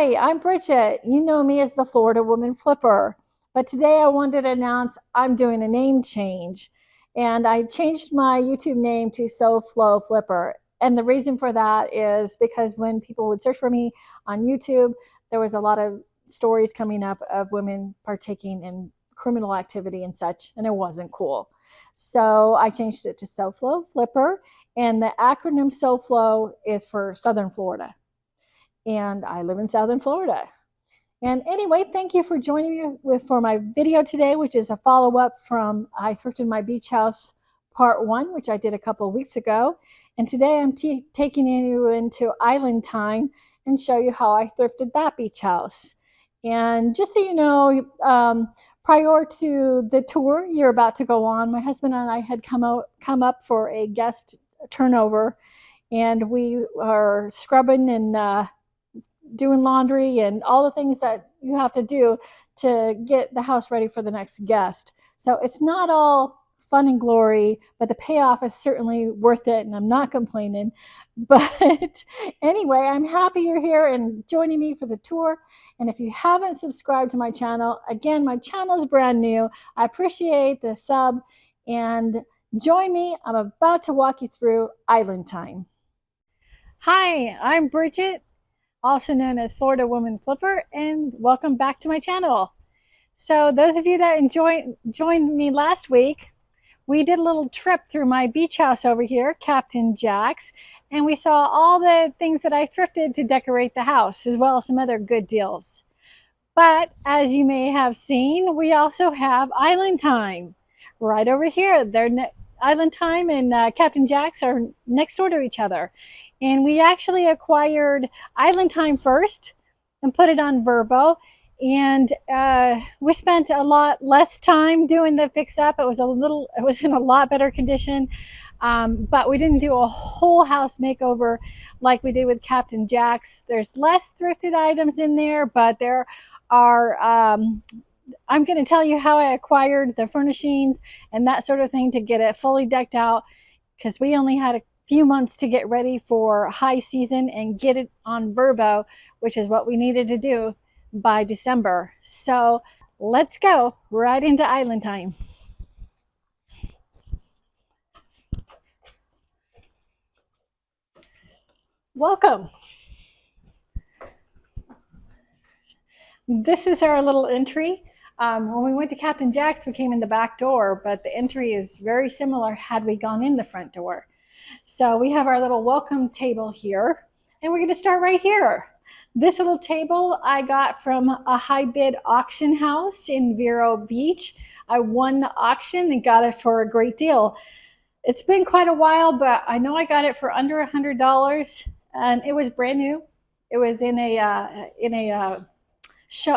Hi, I'm Bridget. You know me as the Florida Woman Flipper, but today I wanted to announce I'm doing a name change, and I changed my YouTube name to So Flow Flipper. And the reason for that is because when people would search for me on YouTube, there was a lot of stories coming up of women partaking in criminal activity and such, and it wasn't cool. So I changed it to So Flow Flipper, and the acronym So Flow is for Southern Florida, and I live in Southern Florida. And anyway, thank you for joining me for my video today, which is a follow-up from I Thrifted My Beach House Part 1, which I did a couple of weeks ago. And today I'm taking you into Island Time and show you how I thrifted that beach house. And just so you know, prior to the tour you're about to go on, my husband and I had come up for a guest turnover, and we are scrubbing and doing laundry and all the things that you have to do to get the house ready for the next guest. So it's not all fun and glory, but the payoff is certainly worth it, and I'm not complaining. But anyway, I'm happy you're here and joining me for the tour. And if you haven't subscribed to my channel, again, my channel is brand new. I appreciate the sub, and join me. I'm about to walk you through Island Time. Hi, I'm Bridget, also known as Florida Woman Flipper, and welcome back to my channel. So those of you that joined me last week, we did a little trip through my beach house over here, Capt'n Jax, and we saw all the things that I thrifted to decorate the house, as well as some other good deals. But as you may have seen, we also have Island Time right over here. Island Time and Capt'n Jax are next door to each other. And we actually acquired Island Time first and put it on VRBO. And we spent a lot less time doing the fix up. It was in a lot better condition. But we didn't do a whole house makeover like we did with Capt'n Jax. There's less thrifted items in there, but there are, I'm going to tell you how I acquired the furnishings and that sort of thing to get it fully decked out, because we only had a few months to get ready for high season and get it on VRBO, which is what we needed to do by December. So let's go right into Island Time. Welcome. This is our little entry. When we went to Capt'n Jax, we came in the back door, but the entry is very similar had we gone in the front door. So we have our little welcome table here, and we're going to start right here. This little table I got from a high bid auction house in Vero Beach. I won the auction and got it for a great deal. It's been quite a while, but I know I got it for under $100, and it was brand new. It was in a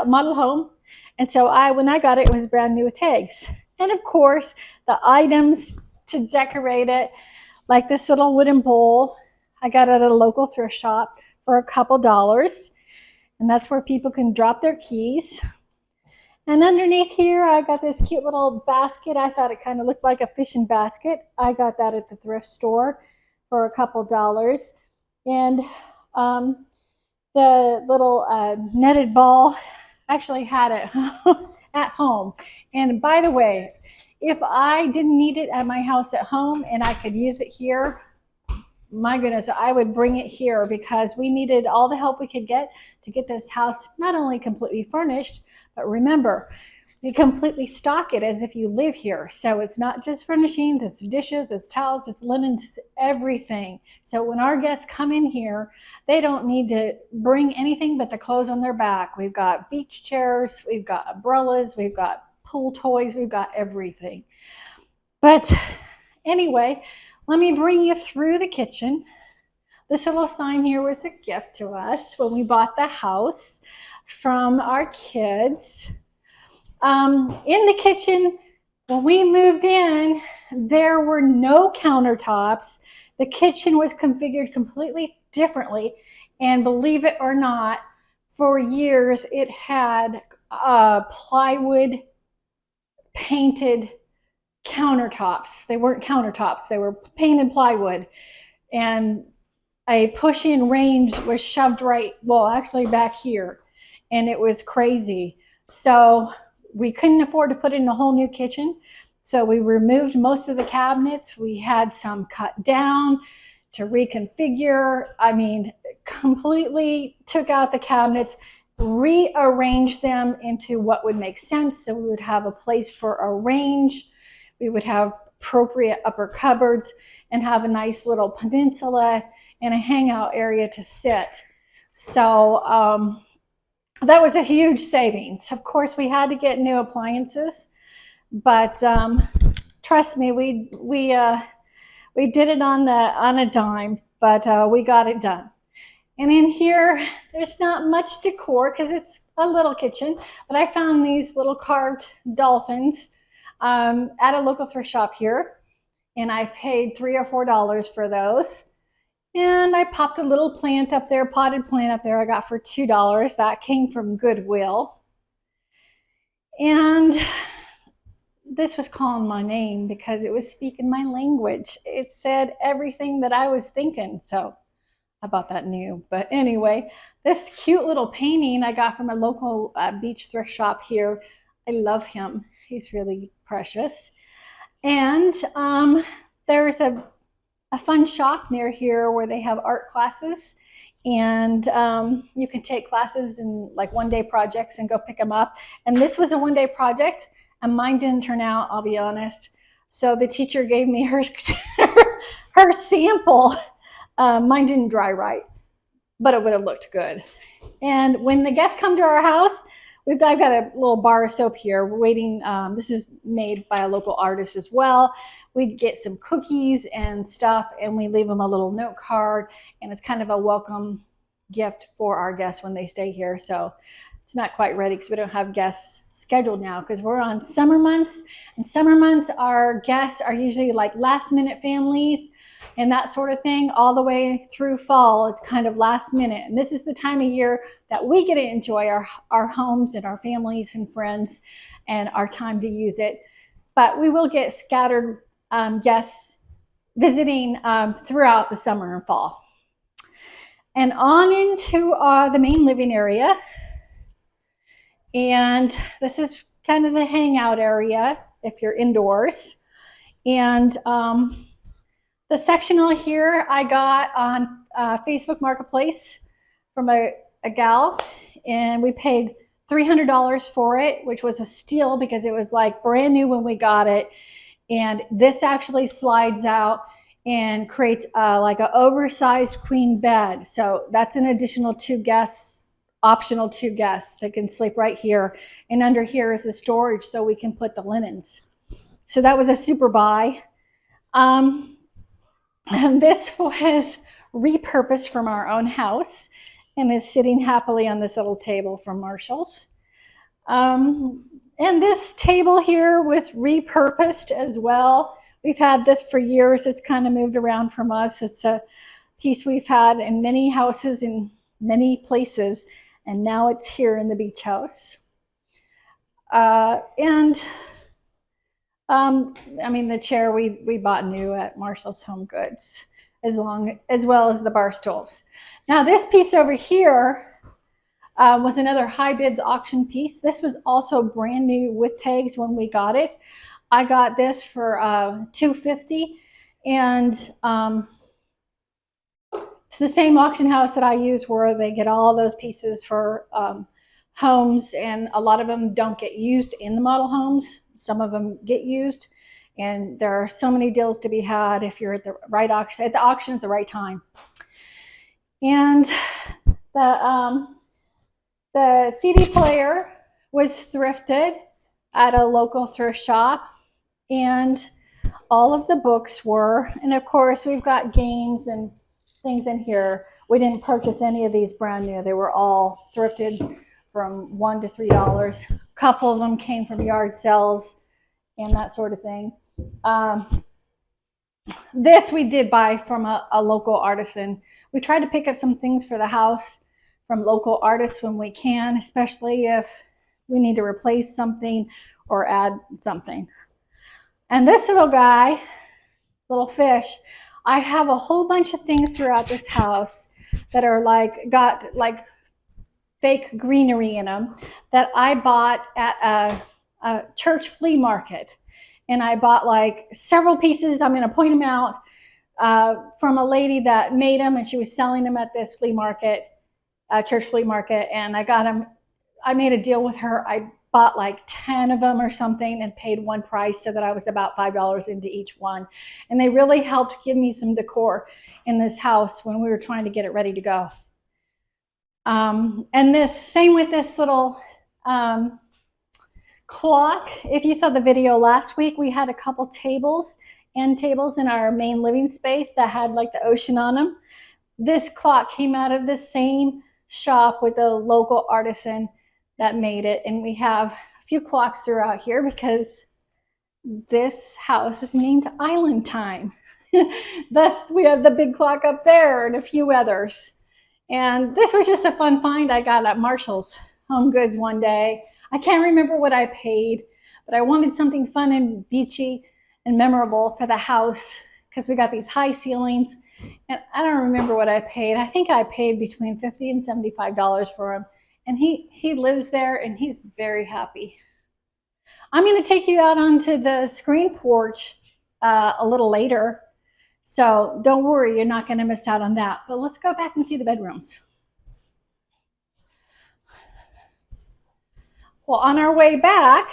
model home, and so when I got it, it was brand new with tags. And of course, the items to decorate it, like this little wooden bowl, I got it at a local thrift shop for a couple dollars, and that's where people can drop their keys. And underneath here, I got this cute little basket. I thought it kind of looked like a fishing basket. I got that at the thrift store for a couple dollars. And the little netted ball, actually had it at home. And by the way, if I didn't need it at my house at home and I could use it here, my goodness, I would bring it here, because we needed all the help we could get to get this house not only completely furnished, but remember, we completely stock it as if you live here. So it's not just furnishings, it's dishes, it's towels, it's linens, everything. So when our guests come in here, they don't need to bring anything but the clothes on their back. We've got beach chairs, we've got umbrellas, we've got pool toys, we've got everything. But anyway, let me bring you through the kitchen. This little sign here was a gift to us when we bought the house from our kids. In the kitchen, when we moved in, there were no countertops. The kitchen was configured completely differently, and believe it or not, for years it had plywood painted countertops. They weren't countertops, they were painted plywood. And a push-in range was shoved right, well, actually back here, and it was crazy. So we couldn't afford to put in a whole new kitchen. So we removed most of the cabinets. We had some cut down to reconfigure. I mean, completely took out the cabinets, rearranged them into what would make sense. So we would have a place for a range. We would have appropriate upper cupboards and have a nice little peninsula and a hangout area to sit. So that was a huge savings. Of course, we had to get new appliances, but trust me, we did it on a dime, but we got it done. And in here, there's not much decor because it's a little kitchen, but I found these little carved dolphins at a local thrift shop here, and I paid $3 or $4 for those. And I popped a little plant up there, potted plant up there I got for $2. That came from Goodwill. And this was calling my name because it was speaking my language. It said everything that I was thinking. So I bought that new. But anyway, this cute little painting I got from a local beach thrift shop here. I love him. He's really precious. And there's a fun shop near here where they have art classes, and you can take classes and like one-day projects and go pick them up. And this was a one-day project, and mine didn't turn out, I'll be honest. So the teacher gave me her her sample. Mine didn't dry right, but it would have looked good. And when the guests come to our house, I've got a little bar of soap here. We're waiting. This is made by a local artist as well. We get some cookies and stuff, and we leave them a little note card, and it's kind of a welcome gift for our guests when they stay here. So it's not quite ready because we don't have guests scheduled now because we're on summer months. And summer months, our guests are usually like last minute families and that sort of thing. All the way through fall, it's kind of last minute. And this is the time of year that we get to enjoy our homes and our families and friends and our time to use it. But we will get scattered guests visiting throughout the summer and fall. And on into the main living area. And this is kind of the hangout area if you're indoors. And the sectional here I got on Facebook Marketplace from a gal, and we paid $300 for it, which was a steal because it was like brand new when we got it. And this actually slides out and creates like an oversized queen bed. So that's an additional 2 guests, optional 2 guests that can sleep right here. And under here is the storage so we can put the linens. So that was a super buy. And this was repurposed from our own house and is sitting happily on this little table from Marshall's. And this table here was repurposed as well. We've had this for years. It's kind of moved around from us. It's a piece we've had in many houses in many places, and now it's here in the beach house. I mean, the chair we bought new at Marshall's Home Goods, as well as the bar stools. Now this piece over here was another high bids auction piece. This was also brand new with tags when we got it. I got this for $250, and it's the same auction house that I use where they get all those pieces for homes, and a lot of them don't get used in the model homes. Some of them get used, and there are so many deals to be had if you're at the right auction, at the right time. And the CD player was thrifted at a local thrift shop, and all of the books were, and of course we've got games and things in here. We didn't purchase any of these brand new. They were all thrifted from $1 to $3. A couple of them came from yard sales and that sort of thing. This we did buy from a local artisan. We try to pick up some things for the house from local artists when we can, especially if we need to replace something or add something. And this little guy, little fish, I have a whole bunch of things throughout this house that are got fake greenery in them that I bought at a church flea market. And I bought like several pieces. I'm going to point them out from a lady that made them, and she was selling them at this flea market, church flea market. And I got them. I made a deal with her. I bought like 10 of them or something and paid one price, so that I was about $5 into each one. And they really helped give me some decor in this house when we were trying to get it ready to go. And this, same with this little clock. If you saw the video last week, we had a couple tables, end tables in our main living space that had like the ocean on them. This clock came out of the same shop with a local artisan that made it. And we have a few clocks throughout here because this house is named Island Time. Thus, we have the big clock up there and a few others. And this was just a fun find I got at Marshall's Home Goods one day. I can't remember what I paid, but I wanted something fun and beachy and memorable for the house because we got these high ceilings. And I don't remember what I paid. I think I paid between $50 and $75 for him. And he lives there and he's very happy. I'm going to take you out onto the screen porch a little later. So don't worry, you're not going to miss out on that. But let's go back and see the bedrooms. Well, on our way back,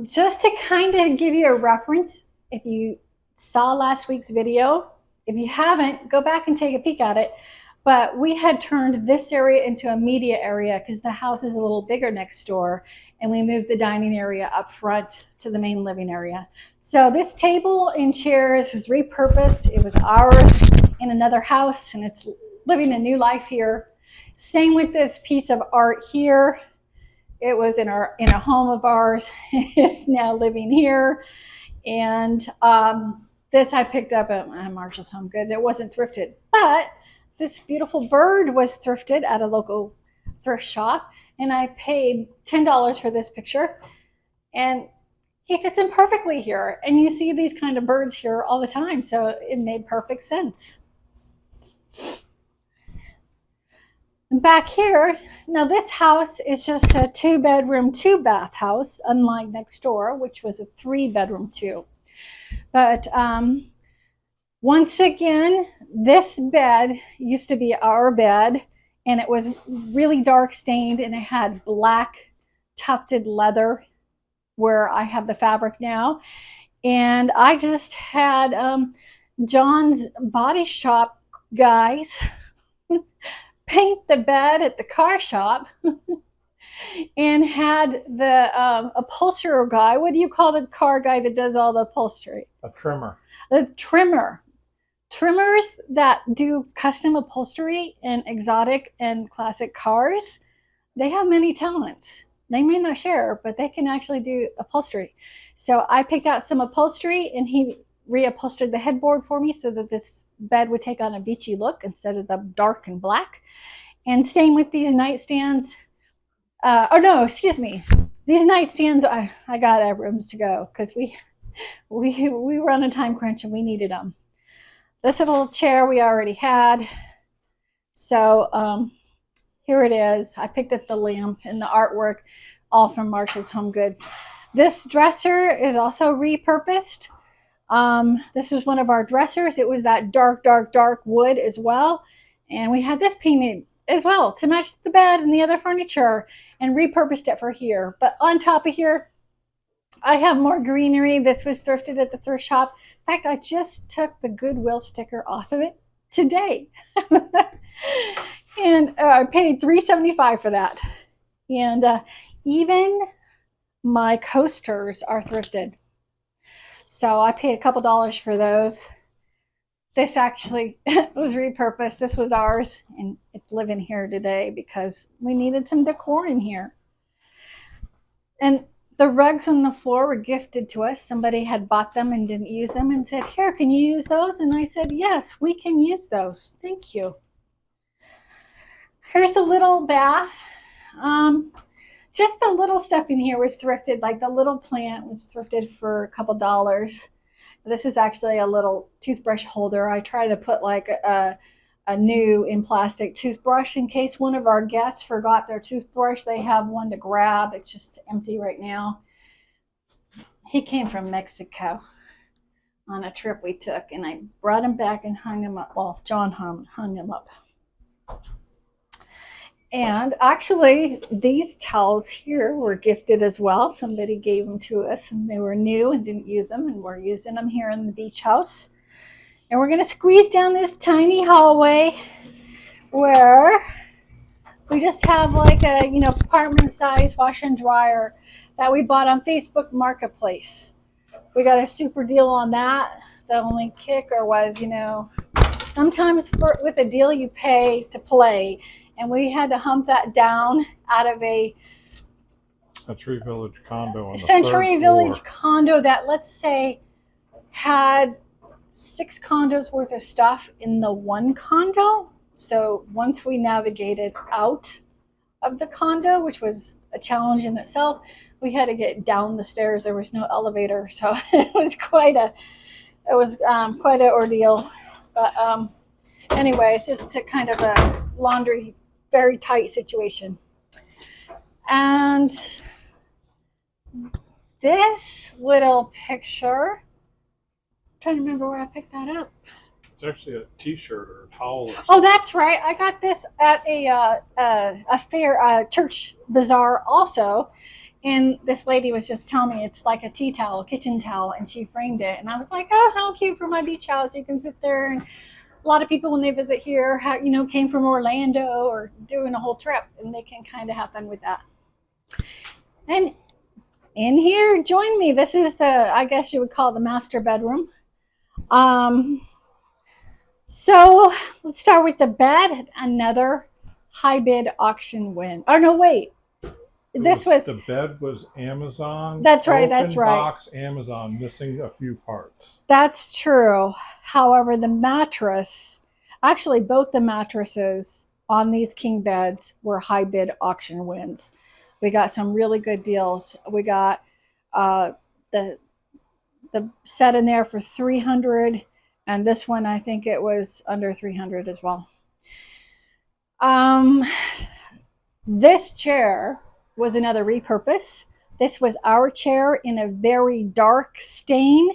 just to kind of give you a reference, if you saw last week's video, if you haven't, go back and take a peek at it. But we had turned this area into a media area because the house is a little bigger next door, and we moved the dining area up front to the main living area. So this table and chairs is repurposed. It was ours in another house, and it's living a new life here. Same with this piece of art here. It was in a home of ours. It's now living here. And this I picked up at Marshall's Home Goods. It wasn't thrifted, but this beautiful bird was thrifted at a local thrift shop, and I paid $10 for this picture, and he fits in perfectly here. And you see these kind of birds here all the time, so it made perfect sense. And back here, now this house is just a 2-bedroom, 2-bath house, unlike next door, which was a 3-bedroom, 2. But once again, this bed used to be our bed, and it was really dark stained, and it had black tufted leather where I have the fabric now. And I just had John's Body Shop guys paint the bed at the car shop and had the upholsterer guy. What do you call the car guy that does all the upholstery? A trimmer. The trimmer. Trimmers that do custom upholstery in exotic and classic cars, they have many talents. They may not share, but they can actually do upholstery. So I picked out some upholstery, and he reupholstered the headboard for me so that this bed would take on a beachy look instead of the dark and black. And same with these nightstands. These nightstands I got at Rooms To Go because we were on a time crunch and we needed them. This little chair we already had. So here it is. I picked up the lamp and the artwork, all from Marshall's Home Goods. This dresser is also repurposed. This was one of our dressers. It was that dark, dark, dark wood as well. And we had this painted as well to match the bed and the other furniture, and repurposed it for here. But on top of here, I have more greenery. This was thrifted at the thrift shop. In fact, I just took the Goodwill sticker off of it today. And I paid $3.75 for that. And even my coasters are thrifted. So I paid a couple dollars for those. This actually was repurposed. This was ours, and it's living here today because we needed some decor in here. And the rugs on the floor were gifted to us. Somebody had bought them and didn't use them and said, "Here, can you use those?" And I said, "Yes, we can use those. Thank you." Here's a little bath. Just the little stuff in here was thrifted. Like the little plant was thrifted for a couple dollars. This is actually a little toothbrush holder. I try to put like a new in plastic toothbrush in case one of our guests forgot their toothbrush. They have one to grab. It's just empty right now. He came from Mexico on a trip we took, and I brought him back and hung him up. Well, John hung him up. And actually, these towels here were gifted as well. Somebody gave them to us, and they were new and didn't use them, and we're using them here in the beach house. And we're going to squeeze down this tiny hallway where we just have like a, apartment size washer and dryer that we bought on Facebook Marketplace. We got a super deal on that. The only kicker was, sometimes with a deal you pay to play, and we had to hump that down out of a Century Village condo on the Century third Village floor. condo that, let's say, had 6 condos worth of stuff in the one condo. So once we navigated out of the condo, which was a challenge in itself, we had to get down the stairs. There was no elevator, so it was quite an ordeal. But anyway, it's just a kind of a laundry, very tight situation. And this little picture, I'm trying to remember where I picked that up. It's actually a t-shirt or a towel. Or oh, that's right. I got this at a fair, church bazaar also. And this lady was just telling me it's like a tea towel, kitchen towel, and she framed it. And I was like, oh, how cute for my beach house. You can sit there. And a lot of people, when they visit here, came from Orlando or doing a whole trip, and they can kind of have fun with that. And in here, join me. This is I guess you would call it the master bedroom. So let's start with the bed. Another high bid auction win. Oh, no, wait. The bed was Amazon. That's right. That's right. Box Amazon, missing a few parts. That's true. However, the mattress, actually both the mattresses on these king beds were high bid auction wins. We got some really good deals. We got the set in there for $300, and this one I think it was under $300 as well. This chair was another repurpose. This was our chair in a very dark stain.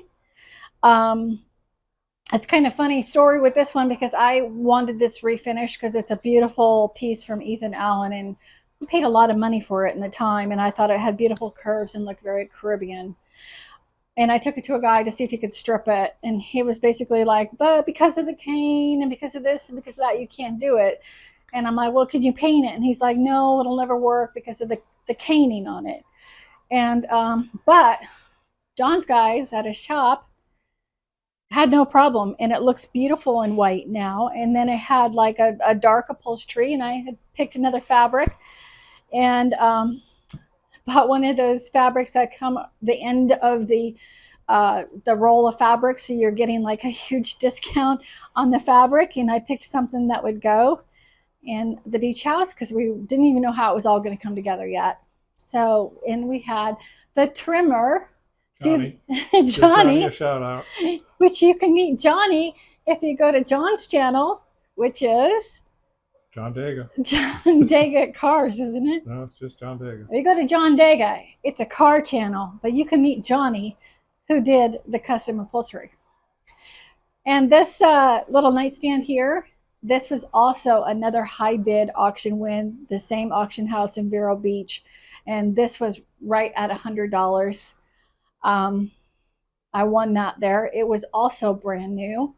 It's kind of funny story with this one because I wanted this refinished because it's a beautiful piece from Ethan Allen, and we paid a lot of money for it in the time, and I thought it had beautiful curves and looked very Caribbean. And I took it to a guy to see if he could strip it, and he was basically like, but because of the cane and because of this and because of that, you can't do it. And I'm like, well, could you paint it? And he's like, no, it'll never work because of the caning on it. And but John's guys at his shop had no problem, and it looks beautiful in white now. And then it had like a dark upholstery, and I had picked another fabric and bought one of those fabrics that come the end of the roll of fabric, so you're getting like a huge discount on the fabric. And I picked something that would go in the beach house because we didn't even know how it was all going to come together yet. So, and we had the trimmer, Johnny, a shout out, which you can meet Johnny if you go to John's channel, which is John Daga. John Daga Cars, isn't it? No, it's just John Daga. You go to John Daga, it's a car channel, but you can meet Johnny, who did the custom upholstery. And this little nightstand here, this was also another high bid auction win, the same auction house in Vero Beach. And this was right at $100. I won that there. It was also brand new.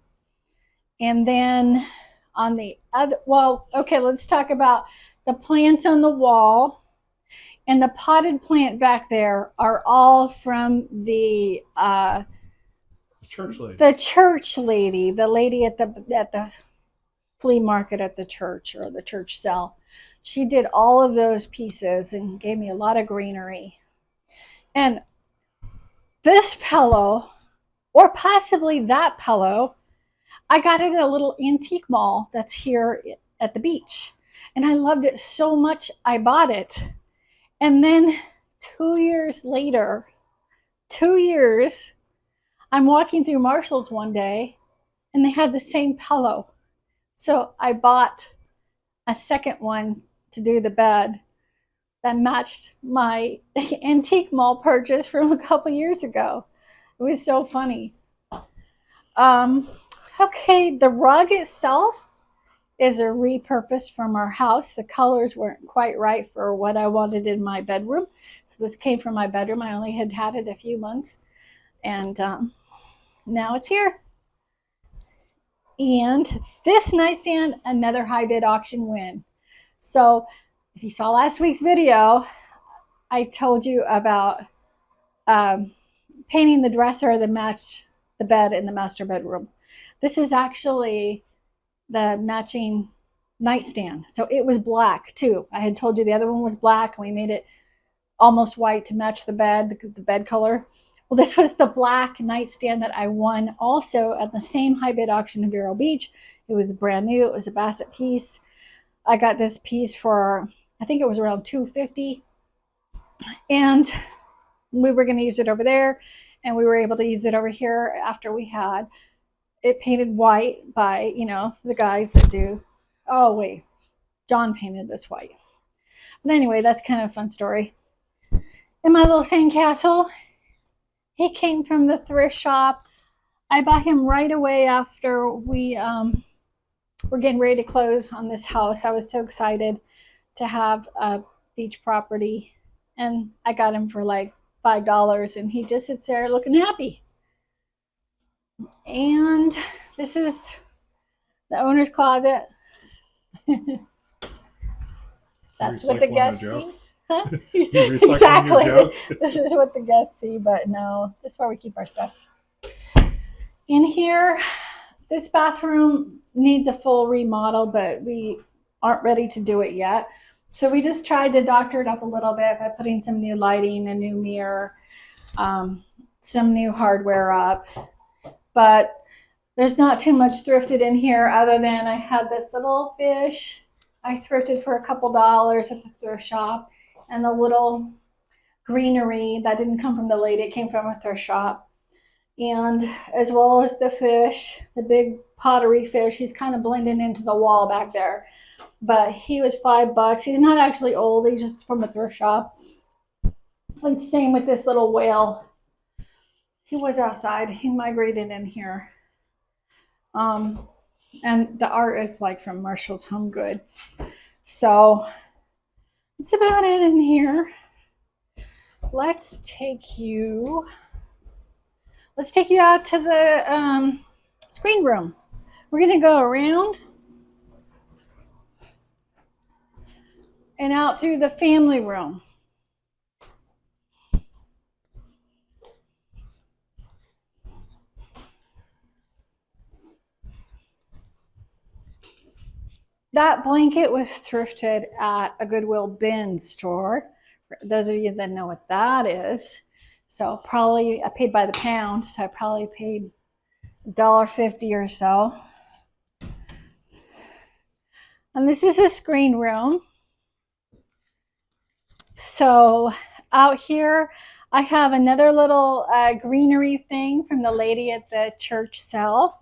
And then on the other, well, okay, let's talk about the plants on the wall. And the potted plant back there are all from the church lady. The church lady, the lady at the flea market at the church, or the church sale. She did all of those pieces and gave me a lot of greenery. And this pillow, or possibly that pillow, I got it at a little antique mall that's here at the beach. And I loved it so much, I bought it. And then 2 years later, I'm walking through Marshall's one day and they had the same pillow. So I bought a second one to do the bed that matched my antique mall purchase from a couple years ago. It was so funny. Okay, the rug itself is a repurpose from our house. The colors weren't quite right for what I wanted in my bedroom. So this came from my bedroom. I only had it a few months. And now it's here. And this nightstand, another high bid auction win. So if you saw last week's video, I told you about painting the dresser that matched the bed in the master bedroom. This is actually the matching nightstand. So it was black too. I had told you the other one was black and we made it almost white to match the bed color. Well, this was the black nightstand that I won also at the same high bid auction in Vero Beach. It was brand new. It was a Bassett piece. I got this piece for, I think it was around $250. And we were going to use it over there. And we were able to use it over here after we had it painted white by, you know, the guys that do. Oh, wait. John painted this white. But anyway, that's kind of a fun story. And my little sandcastle, he came from the thrift shop. I bought him right away after we were getting ready to close on this house. I was so excited to have a beach property. And I got him for like $5 and he just sits there looking happy. And this is the owner's closet. That's what the guests see. Huh? Exactly. This is what the guests see, but no, this is where we keep our stuff. In here, this bathroom needs a full remodel, but we aren't ready to do it yet. So we just tried to doctor it up a little bit by putting some new lighting, a new mirror, some new hardware up. But there's not too much thrifted in here other than I had this little fish I thrifted for a couple dollars at the thrift shop, and the little greenery that didn't come from the lady, it came from a thrift shop. And as well as the fish, the big pottery fish, he's kind of blending into the wall back there. But he was $5. He's not actually old, he's just from a thrift shop. And same with this little whale. He was outside, he migrated in here. And the art is like from Marshall's Home Goods. So that's about it in here. Let's take you out to the screen room. We're gonna go around and out through the family room. That blanket was thrifted at a Goodwill bin store. For those of you that know what that is. So probably I paid by the pound, so I probably paid $1.50 or so. And this is a screen room. So out here, I have another little greenery thing from the lady at the church sale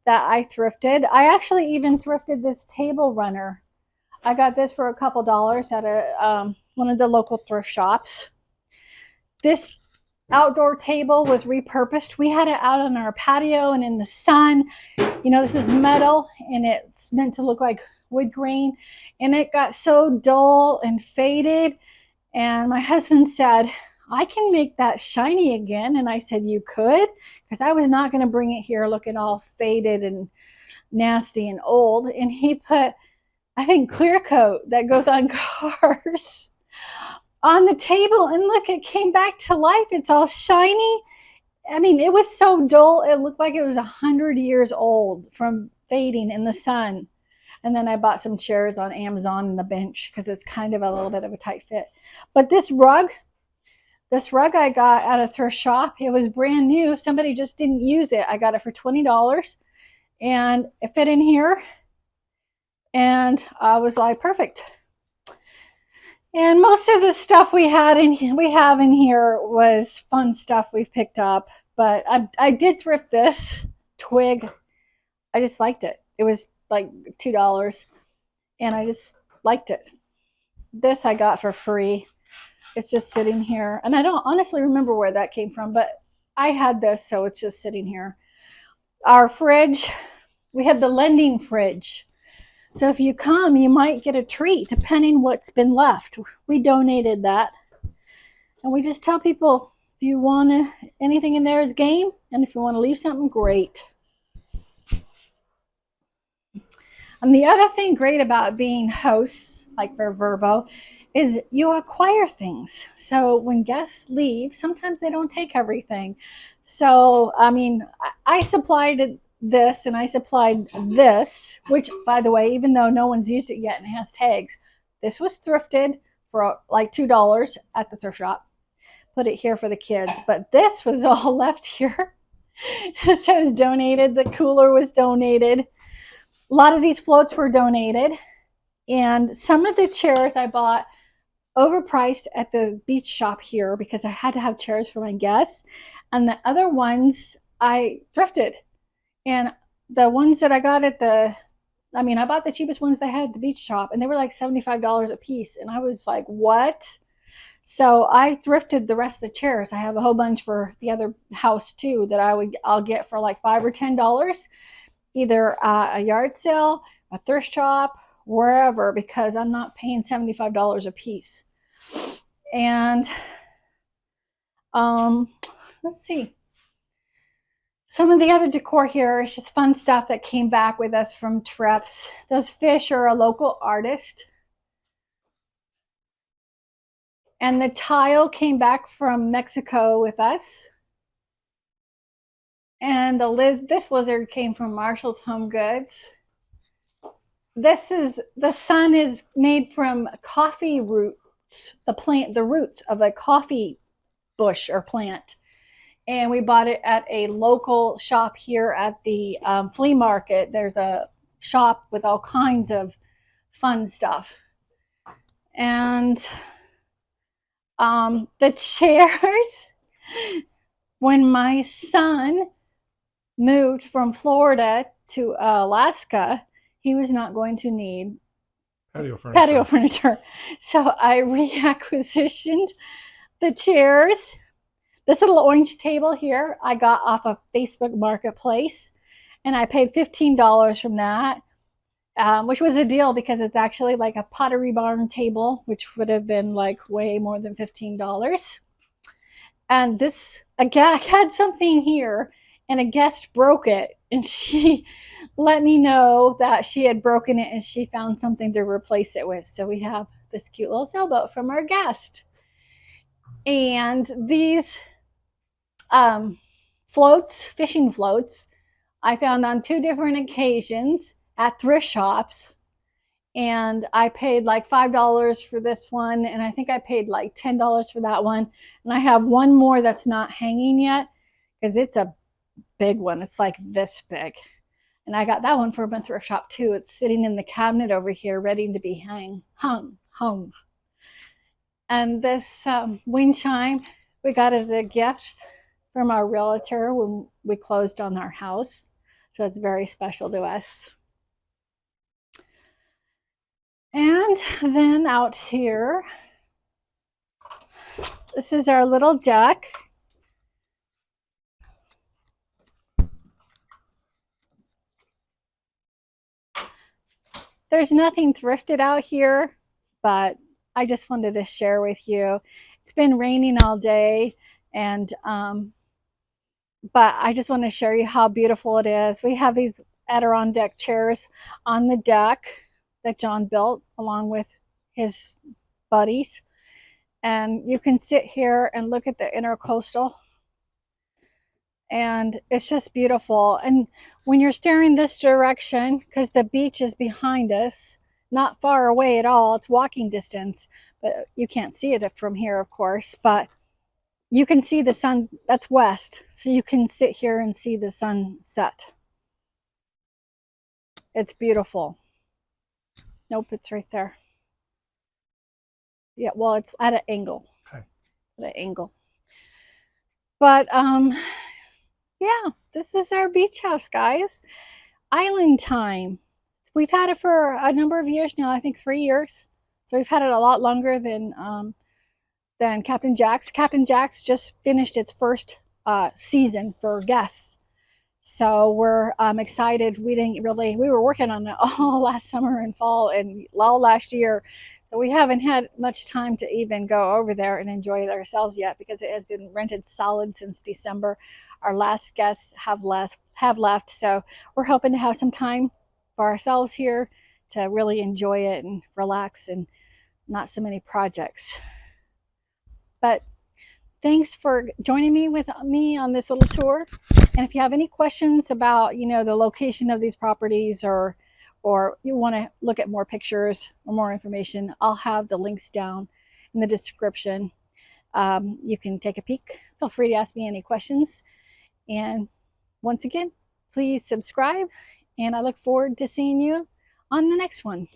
that I thrifted. I actually even thrifted this table runner. I got this for a couple dollars at one of the local thrift shops. This outdoor table was repurposed. We had it out on our patio and in the sun. You know, this is metal and it's meant to look like wood grain. And it got so dull and faded. And my husband said, I can make that shiny again. And I said, you could? Because I was not going to bring it here looking all faded and nasty and old. And he put, I think, clear coat that goes on cars on the table. And look, it came back to life. It's all shiny. I mean, it was so dull. It looked like it was 100 years old from fading in the sun. And then I bought some chairs on Amazon and the bench because it's kind of a little bit of a tight fit. But this rug I got at a thrift shop. It was brand new. Somebody just didn't use it. I got it for $20 and it fit in here. And I was like, perfect. And most of the stuff we have in here was fun stuff we've picked up. But I did thrift this twig. I just liked it. It was like $2, and I just liked it. This I got for free. It's just sitting here, and I don't honestly remember where that came from, but I had this, so it's just sitting here. Our fridge, we have the lending fridge. So if you come, you might get a treat depending what's been left. We donated that. And we just tell people if you want anything in there is game, and if you want to leave something, great. And the other thing great about being hosts, like for VRBO, is you acquire things. So when guests leave, sometimes they don't take everything. So, I mean, I supplied this and I supplied this, which, by the way, even though no one's used it yet and it has tags, this was thrifted for like $2 at the thrift shop. Put it here for the kids, but this was all left here. This was donated. The cooler was donated. A lot of these floats were donated, and some of the chairs I bought overpriced at the beach shop here because I had to have chairs for my guests, and the other ones I thrifted. And the ones that I got at I bought the cheapest ones they had at the beach shop, and they were like $75 a piece, and I was like, what? So I thrifted the rest of the chairs. I have a whole bunch for the other house too that I'll get for like $5 or $10, either a yard sale, a thrift shop, wherever, because I'm not paying $75 a piece. And let's see. Some of the other decor here is just fun stuff that came back with us from trips. Those fish are a local artist. And the tile came back from Mexico with us. And this lizard came from Marshall's Home Goods. The sun is made from coffee roots, the roots of a coffee bush or plant. And we bought it at a local shop here at the flea market. There's a shop with all kinds of fun stuff. And the chairs, when my son moved from Florida to Alaska, he was not going to need patio furniture. So I reacquisitioned the chairs. This little orange table here I got off of Facebook Marketplace, and I paid $15 from that, which was a deal because it's actually like a Pottery Barn table, which would have been like way more than $15. And this, again, I had something here, and a guest broke it, and she let me know that she had broken it and she found something to replace it with. So we have this cute little sailboat from our guest. And these floats, fishing floats, I found on 2 different occasions at thrift shops. And I paid like $5 for this one, and I think I paid like $10 for that one. And I have one more that's not hanging yet because it's a big one. It's like this big. And I got that one from a thrift shop too. It's sitting in the cabinet over here ready to be hung. And this wind chime we got as a gift from our realtor when we closed on our house. So it's very special to us. And then out here, this is our little deck. There's nothing thrifted out here, but I just wanted to share with you. It's been raining all day, and but I just want to show you how beautiful it is. We have these Adirondack chairs on the deck that John built along with his buddies. And you can sit here and look at the intercoastal. And it's just beautiful. And when you're staring this direction, because the beach is behind us, not far away at all, it's walking distance, but you can't see it from here, of course, but you can see the sun. That's west, so you can sit here and see the sun set. It's beautiful. Nope, it's right there. Yeah, well, it's at an angle. Okay. At an angle. But yeah, this is our beach house, guys. Island time. We've had it for a number of years now. I think 3 years. So we've had it a lot longer than Capt'n Jax. Capt'n Jax just finished its first season for guests. So we're excited. We were working on it all last summer and fall and all last year. So we haven't had much time to even go over there and enjoy it ourselves yet because it has been rented solid since December. Our last guests have left. So we're hoping to have some time for ourselves here to really enjoy it and relax and not so many projects. But thanks for joining me on this little tour. And if you have any questions about, the location of these properties or you want to look at more pictures or more information, I'll have the links down in the description. You can take a peek. Feel free to ask me any questions. And once again, please subscribe. And I look forward to seeing you on the next one.